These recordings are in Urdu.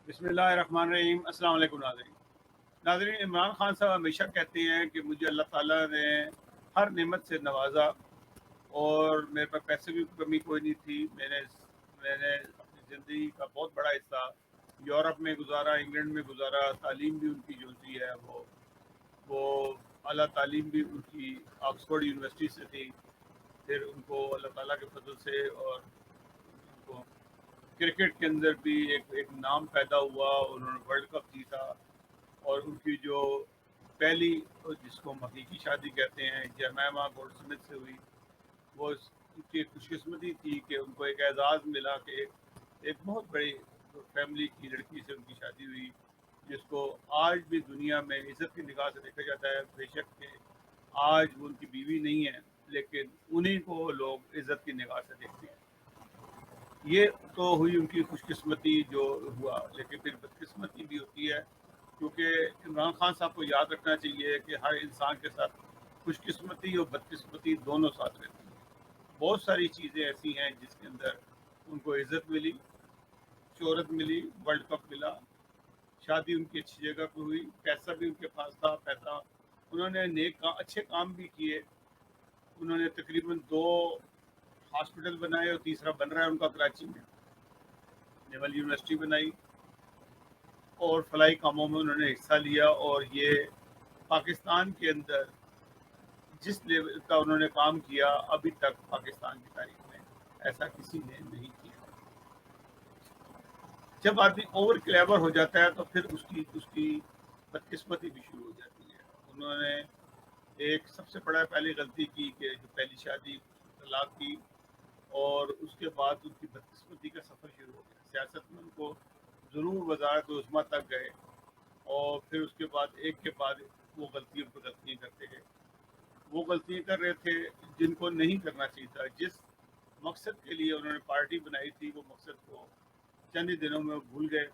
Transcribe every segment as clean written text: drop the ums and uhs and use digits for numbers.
بسم اللہ الرحمن الرحیم۔ السلام علیکم ناظرین، عمران خان صاحب ہمیشہ کہتے ہیں کہ مجھے اللہ تعالیٰ نے ہر نعمت سے نوازا اور میرے پاس پیسے کی کمی کوئی نہیں تھی۔ میں نے اپنی زندگی کا بہت بڑا حصہ یورپ میں گزارا، انگلینڈ میں گزارا۔ تعلیم بھی ان کی جو سی ہے وہ اعلیٰ تعلیم بھی ان کی آکسفورڈ یونیورسٹی سے تھی۔ پھر ان کو اللہ تعالیٰ کے فضل سے اور ان کو کرکٹ کے اندر بھی ایک نام پیدا ہوا، انہوں نے ورلڈ کپ جیتا۔ اور ان کی جو پہلی، جس کو ہم حقیقی شادی کہتے ہیں، جمیمہ گولڈ سمتھ سے ہوئی، وہ ان کی خوش قسمتی تھی کہ ان کو ایک اعزاز ملا کہ ایک بہت بڑی فیملی کی لڑکی سے ان کی شادی ہوئی، جس کو آج بھی دنیا میں عزت کی نگاہ سے دیکھا جاتا ہے۔ بے شک کہ آج وہ ان کی بیوی نہیں ہے، لیکن انہیں کو لوگ عزت کی نگاہ سے دیکھتے ہیں۔ یہ تو ہوئی ان کی خوش قسمتی جو ہوا، لیکن پھر بدقسمتی بھی ہوتی ہے، کیونکہ عمران خان صاحب کو یاد رکھنا چاہیے کہ ہر انسان کے ساتھ خوش قسمتی اور بدقسمتی دونوں ساتھ رہتی ہیں۔ بہت ساری چیزیں ایسی ہیں جس کے اندر ان کو عزت ملی، شہرت ملی، ورلڈ کپ ملا، شادی ان کی اچھی جگہ پہ ہوئی، پیسہ بھی ان کے پاس تھا۔ پیسہ انہوں نے اچھے کام بھی کیے۔ انہوں نے تقریباً 2 ہاسپٹل بنائے اور تیسرا بن رہا ہے ان کا کراچی میں، نیول یونیورسٹی بنائی، اور فلاحی کاموں میں انہوں نے حصہ لیا۔ اور یہ پاکستان کے اندر جس لیول کا انہوں نے کام کیا، ابھی تک پاکستان کی تاریخ میں ایسا کسی نے نہیں کیا۔ جب آدمی اوور کلیور ہو جاتا ہے تو پھر اس کی بدقسمتی بھی شروع ہو جاتی ہے۔ انہوں نے ایک سب سے بڑا پہلی غلطی کی کہ جو پہلی شادی طلاق کی، اور اس کے بعد ان کی بدقسمتی کا سفر شروع ہو گیا۔ سیاست میں ان کو ضرور وزارت عظمیٰ تک گئے، اور پھر اس کے بعد ایک کے بعد وہ غلطیوں پہ غلطیاں کرتے گئے۔ وہ غلطیاں کر رہے تھے جن کو نہیں کرنا چاہیے تھا۔ جس مقصد کے لیے انہوں نے پارٹی بنائی تھی، وہ مقصد کو چند ہی دنوں میں بھول گئے،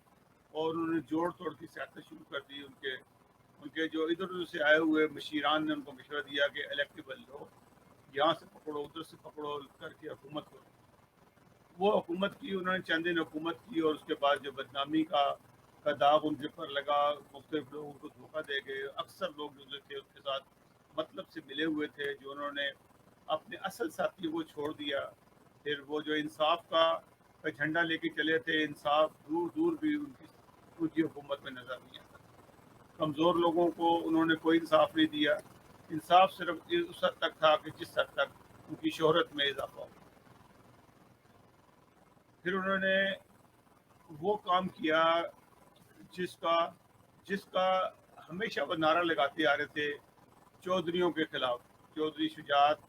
اور انہوں نے جوڑ توڑ کی سیاست شروع کر دی۔ ان کے جو ادھر ادھر سے آئے ہوئے مشیران نے ان کو مشورہ دیا کہ الیکٹیبل لو، یہاں سے پکڑو ادھر سے پکڑو کر کے حکومت کرو۔ وہ حکومت کی، انہوں نے چند دن حکومت کی، اور اس کے بعد جو بدنامی کا داغ ان کے پر لگا، مختلف لوگوں کو دھوکہ دے گئے۔ اکثر لوگ جو تھے اس کے ساتھ مطلب سے ملے ہوئے تھے، جو انہوں نے اپنے اصل ساتھی کو چھوڑ دیا۔ پھر وہ جو انصاف کا جھنڈا لے کے چلے تھے، انصاف دور دور بھی ان کی حکومت میں نظر نہیں آتا۔ کمزور لوگوں کو انہوں نے کوئی انصاف نہیں دیا۔ انصاف صرف اس حد تک تھا کہ جس حد تک ان کی شہرت میں اضافہ ہو۔ پھر انہوں نے وہ کام کیا جس کا جس کا ہمیشہ وہ نعرہ لگاتے آ رہے تھے، چودھریوں کے خلاف۔ چودھری شجاعت،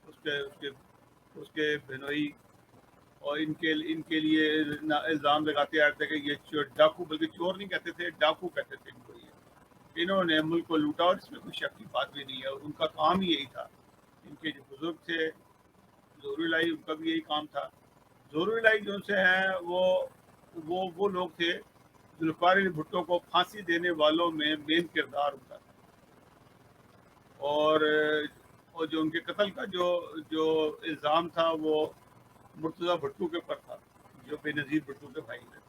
اس کے بہنوئی، اور ان کے لیے الزام لگاتے آ رہے تھے کہ یہ ڈاکو، بلکہ چور نہیں کہتے تھے، ڈاکو کہتے تھے ان کو۔ یہ انہوں نے ملک کو لوٹا، اور اس میں کوئی شک کی بات بھی نہیں ہے، ان کا کام ہی یہی تھا۔ ان کے جو بزرگ تھے ظہور الہی، ان کا بھی یہی کام تھا۔ ظہور الہی جو سے ہیں وہ لوگ تھے، ذوالفقار علی بھٹو کو پھانسی دینے والوں میں مین کردار ہوتا تھا۔ اور اور جو ان کے قتل کا جو الزام تھا، وہ مرتضیٰ بھٹو کے پر تھا، جو بے نظیر بھٹو کے بھائی تھے۔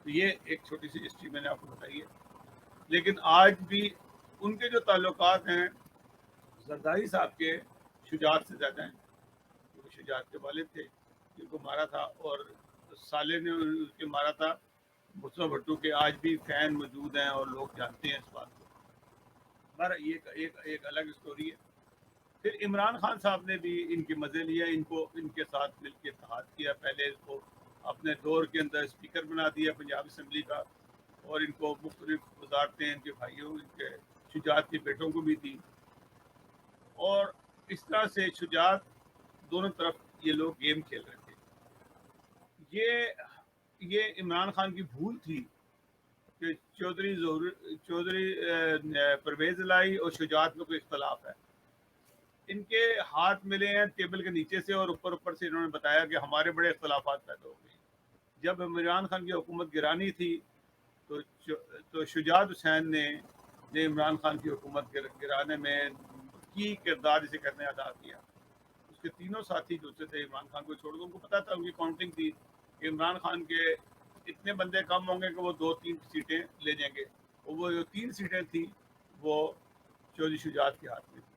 تو یہ ایک چھوٹی سی ہسٹری میں نے آپ کو بتائی ہے۔ لیکن آج بھی ان کے جو تعلقات ہیں زرداری صاحب کے شجاعت سے زیادہ ہیں۔ وہ شجاعت کے والد تھے جن کو مارا تھا، اور سالے نے اس کے مارا تھا۔ مرتضیٰ بھٹو کے آج بھی فین موجود ہیں اور لوگ جانتے ہیں اس بات کو۔ ہمارا یہ ایک الگ اسٹوری ہے۔ پھر عمران خان صاحب نے بھی ان کے مزے لیا، ان کے ساتھ مل کے اتحاد کیا۔ پہلے اس کو اپنے دور کے اندر اسپیکر بنا دیا پنجاب اسمبلی کا، اور ان کو مختلف وزارتیں ان کے بھائیوں، ان کے شجاعت کے بیٹوں کو بھی دی۔ اور اس طرح سے شجاعت دونوں طرف یہ لوگ گیم کھیل رہے تھے۔ یہ عمران خان کی بھول تھی کہ چودھری پرویز الہی اور شجاعت میں کوئی اختلاف ہے۔ ان کے ہاتھ ملے ہیں ٹیبل کے نیچے سے، اور اوپر سے انہوں نے بتایا کہ ہمارے بڑے اختلافات پیدا ہو گئے۔ جب عمران خان کی حکومت گرانی تھی تو شجاعت حسین نے عمران خان کی حکومت گرانے میں کی کردار جسے کہتے ہیں ادا کیا۔ اس کے تینوں ساتھی جو تھے عمران خان کو چھوڑ کر، ان کو پتا تھا، ان کی کاؤنٹنگ تھی کہ عمران خان کے اتنے بندے کم ہوں گے کہ وہ 2-3 سیٹیں لے جائیں گے، اور وہ جو 3 سیٹیں تھیں وہ چودھری شجاعت کے ہاتھ میں تھی۔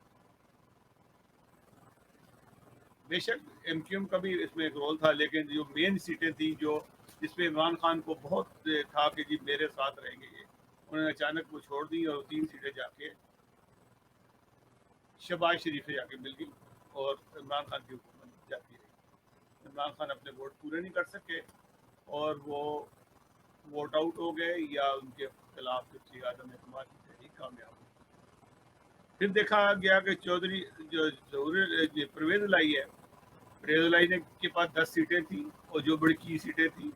بے شک ایم کیو ایم کا بھی اس میں ایک رول تھا، لیکن جو مین سیٹیں تھیں جو جس پہ عمران خان کو بہت تھا کہ جی میرے ساتھ رہیں گے یہ، انہوں نے اچانک وہ چھوڑ دی اور 3 سیٹیں جا کے شہباز شریف سے جا کے مل گئی اور عمران خان کی حکومت جاتی رہی۔ عمران خان اپنے ووٹ پورے نہیں کر سکے اور وہ ووٹ آؤٹ ہو گئے، یا ان کے خلاف جو عدم اعتماد کی تحریک کامیاب ہوئی۔ پھر دیکھا گیا کہ چودھری جو پرویز الہی ہے، پرویز الہی کے پاس 10 سیٹیں تھیں، اور جو بڑی کی سیٹیں تھیں،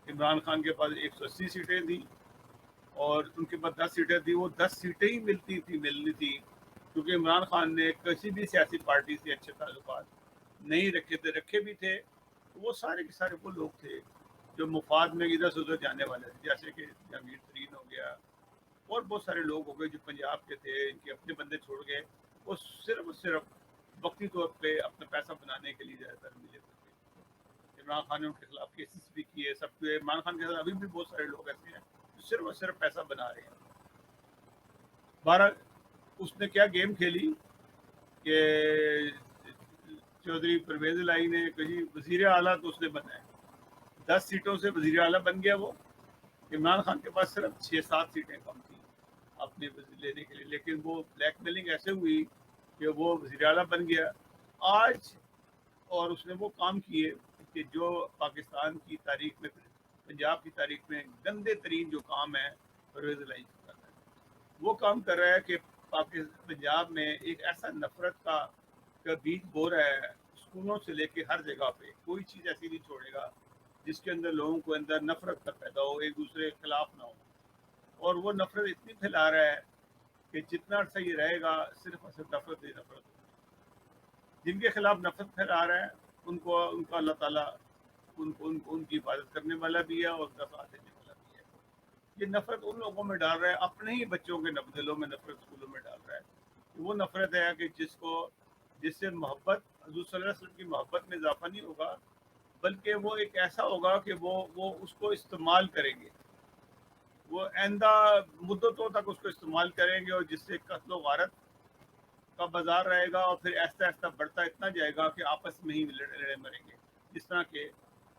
عمران خان کے پاس 180 سیٹیں تھیں اور ان کے پاس 10 سیٹیں تھیں، وہ 10 سیٹیں ہی ملنی تھی، کیونکہ عمران خان نے کسی بھی سیاسی پارٹی سے اچھے تعلقات نہیں رکھے بھی تھے، وہ سارے کے سارے وہ لوگ تھے جو مفاد میں ادھر سے ادھر جانے والے تھے، جیسے کہ جہانگیر ترین ہو گیا اور بہت سارے لوگ ہو گئے جو پنجاب کے تھے، ان کے اپنے بندے چھوڑ گئے، وہ صرف وقتی طور پہ اپنا پیسہ بنانے کے لیے زیادہ تر ملے ہوئے تھے۔ عمران خان نے ان کے خلاف کیسز بھی کیے، سب کے عمران خان کے خلاف ابھی بھی بہت سارے لوگ ایسے ہیں جو صرف اور صرف پیسہ بنا رہے ہیں۔ بہرحال اس نے کیا گیم کھیلی کہ چودھری پرویز الہی نے کہیں وزیر اعلیٰ تو اس نے بنایا، 10 سیٹوں سے وزیر اعلیٰ بن گیا وہ۔ عمران خان کے پاس صرف 6-7 سیٹیں کم تھیں اپنے لینے کے لیے، لیکن وہ بلیک میلنگ ایسے ہوئی کہ وہ وزیر اعلیٰ بن گیا آج۔ اور اس نے وہ کام کیے کہ جو پاکستان کی تاریخ میں، پنجاب کی تاریخ میں گندے ترین جو کام ہے پرویز الہی کر رہا ہے، وہ کام کر رہا ہے کہ پنجاب میں ایک ایسا نفرت کا بیج بو رہا ہے، اسکولوں سے لے کے ہر جگہ پہ کوئی چیز ایسی نہیں چھوڑے گا جس کے اندر لوگوں کو اندر نفرت کا پیدا ہو، ایک دوسرے کے خلاف نہ ہو، اور وہ نفرت اتنی پھیلا رہا ہے کہ جتنا عرصہ یہ رہے گا صرف اور صرف نفرت ہی نفرت ہوگی۔ جن کے خلاف نفرت پھیلا رہا ہے ان کا اللہ تعالیٰ ان کی حفاظت کرنے والا بھی ہے اور ان کا ساتھ دینے والا بھی ہے۔ یہ نفرت ان لوگوں میں ڈال رہا ہے، اپنے ہی بچوں کے دلوں میں نفرت اسکولوں میں ڈال رہا ہے۔ وہ نفرت ہے کہ جس سے محبت، حضور صلی اللہ علیہ وسلم کی محبت میں اضافہ نہیں ہوگا، بلکہ وہ ایک ایسا ہوگا کہ وہ اس کو استعمال کریں گے، وہ آئندہ مدتوں تک اس کو استعمال کریں گے، اور جس سے قتل و غارت کا بازار رہے گا، اور پھر ایسا ایسا بڑھتا اتنا جائے گا کہ آپس میں ہی لڑے مریں گے۔ جس طرح کہ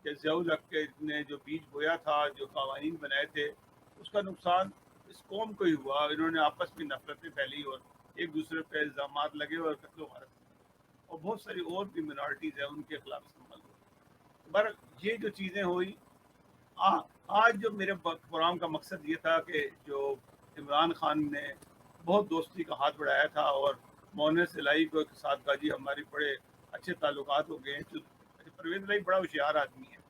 ضیاء الحق نے جو بیج بویا تھا، جو قوانین بنائے تھے، اس کا نقصان اس قوم کو ہی ہوا۔ انہوں نے آپس میں نفرتیں پھیلی اور ایک دوسرے پہ الزامات لگے اور قتل و غارت، اور بہت ساری اور بھی منارٹیز ہیں ان کے خلاف استعمال ہوئے۔ بہرحال یہ جو چیزیں ہوئی، آج جو میرے پروگرام کا مقصد یہ تھا کہ جو عمران خان نے بہت دوستی کا ہاتھ بڑھایا تھا اور مونس الہی کو کے ساتھ کہا جی ہماری بڑے اچھے تعلقات ہو گئے ہیں۔ پرویز الہی بڑا ہوشیار آدمی ہے،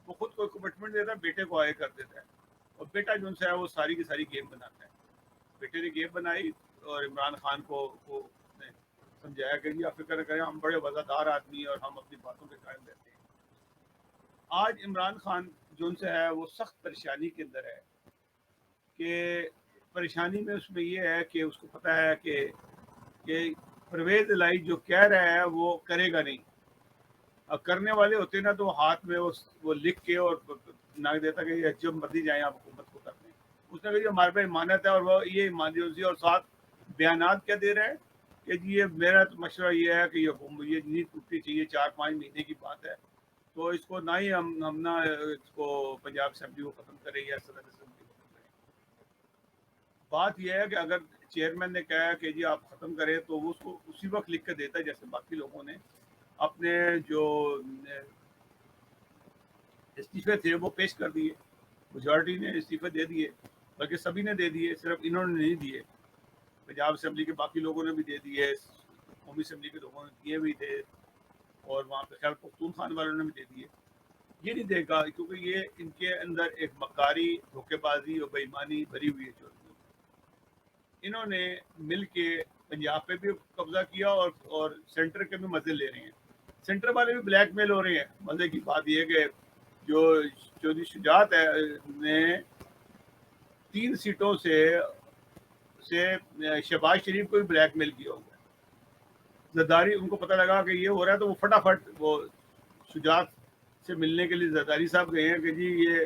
وہ خود کو کمٹمنٹ دیتا ہے، بیٹے کو آگے کر دیتا ہے، اور بیٹا جو ہے وہ ساری کی ساری گیم بناتا ہے۔ بیٹے نے گیم بنائی اور عمران خان کو نے سمجھایا کہ جی آپ فکر کریں، ہم بڑے وفادار آدمی ہیں اور ہم اپنی باتوں کے قائم رہتے ہیں۔ آج عمران خان جو سے ہے وہ سخت پریشانی کے اندر ہے، کہ پریشانی میں اس میں یہ ہے کہ اس کو پتہ ہے کہ پرویز الہی جو کہہ رہا ہے وہ کرے گا نہیں۔ اب کرنے والے ہوتے نا تو ہاتھ میں وہ لکھ کے اور ناک دیتا کہ جب مرضی جائیں آپ حکومت کو کرنے۔ اس نے کہا کہ ہمارے پہ امانت ہے، اور وہ یہ ایمانتی، اور ساتھ بیانات کیا دے رہا ہے کہ جی یہ میرا مشورہ یہ ہے کہ یہ نیند ٹوٹنی چاہیے، 4-5 مہینے کی بات ہے، تو اس کو نہ ہی ہم نہ اس کو پنجاب اسمبلی کو ختم کریں یا صدر اسمبلی کو ختم کریں۔ بات یہ ہے کہ اگر چیئرمین نے کہا کہ جی آپ ختم کریں تو وہ اس کو اسی وقت لکھ کے دیتا ہے، جیسے باقی لوگوں نے اپنے جو استعفے تھے وہ پیش کر دیے، میجورٹی نے استعفے دے دیے، بلکہ سبھی نے دے دیے، صرف انہوں نے نہیں دیے۔ پنجاب اسمبلی کے باقی لوگوں نے بھی دے دیے، قومی اسمبلی کے لوگوں نے دیے بھی تھے، اور وہاں پہ خیر پختونخوا والوں نے بھی دے دیے۔ یہ نہیں دے گا کیونکہ یہ ان کے اندر ایک مکاری، دھوکے بازی اور بے ایمانی بھری ہوئی ہے۔ انہوں نے مل کے پنجاب پہ بھی قبضہ کیا اور سینٹر کے بھی مزے لے رہے ہیں۔ سینٹر والے بھی بلیک میل ہو رہے ہیں۔ مزے کی بات یہ کہ جو چودھری شجاعت نے 3 سیٹوں سے شہباز شریف کو بھی بلیک میل کیا ہوا ہے۔ زرداری ان کو پتہ لگا کہ یہ ہو رہا ہے تو وہ فٹافٹ وہ شجاعت سے ملنے کے لیے زرداری صاحب گئے ہیں کہ جی یہ